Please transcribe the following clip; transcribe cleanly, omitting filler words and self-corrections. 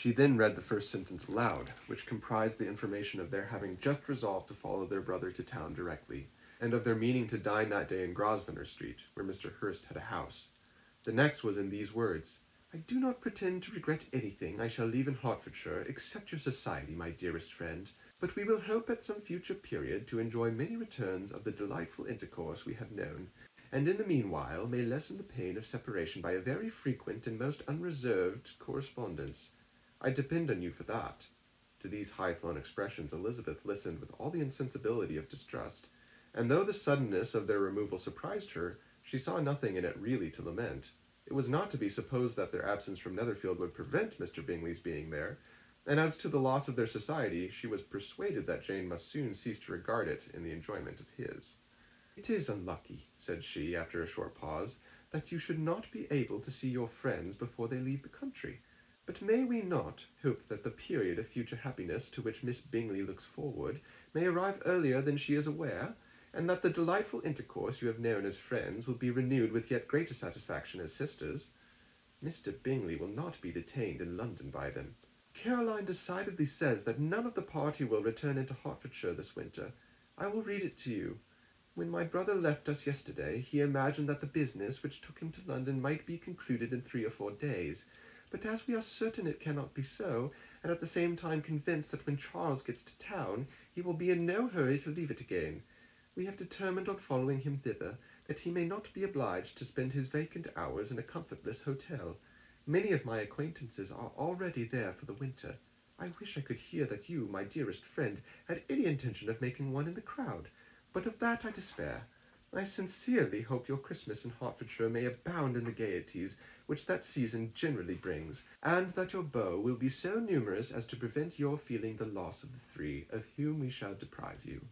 She then read the first sentence aloud, which comprised the information of their having just resolved to follow their brother to town directly, and of their meaning to dine that day in Grosvenor Street, where Mr. Hurst had a house. The next was in these words: "I do not pretend to regret anything I shall leave in Hertfordshire, except your society, my dearest friend, but we will hope at some future period to enjoy many returns of the delightful intercourse we have known, and in the meanwhile may lessen the pain of separation by a very frequent and most unreserved correspondence. I depend on you for that." To these high-flown expressions Elizabeth listened with all the insensibility of distrust, and though the suddenness of their removal surprised her, she saw nothing in it really to lament. It was not to be supposed that their absence from Netherfield would prevent Mr. Bingley's being there, and as to the loss of their society, she was persuaded that Jane must soon cease to regard it in the enjoyment of his. "It is unlucky," said she, after a short pause, "that you should not be able to see your friends before they leave the country. But may we not hope that the period of future happiness to which Miss Bingley looks forward may arrive earlier than she is aware, and that the delightful intercourse you have known as friends will be renewed with yet greater satisfaction as sisters? Mr. Bingley will not be detained in London by them. Caroline decidedly says that none of the party will return into Hertfordshire this winter. I will read it to you. When my brother left us yesterday, he imagined that the business which took him to London might be concluded in 3 or 4 days. But as we are certain it cannot be so, and at the same time convinced that when Charles gets to town, he will be in no hurry to leave it again, we have determined on following him thither, that he may not be obliged to spend his vacant hours in a comfortless hotel. Many of my acquaintances are already there for the winter. I wish I could hear that you, my dearest friend, had any intention of making one in the crowd, but of that I despair. I sincerely hope your Christmas in Hertfordshire may abound in the gaieties which that season generally brings, and that your beaux will be so numerous as to prevent your feeling the loss of the 3 of whom we shall deprive you."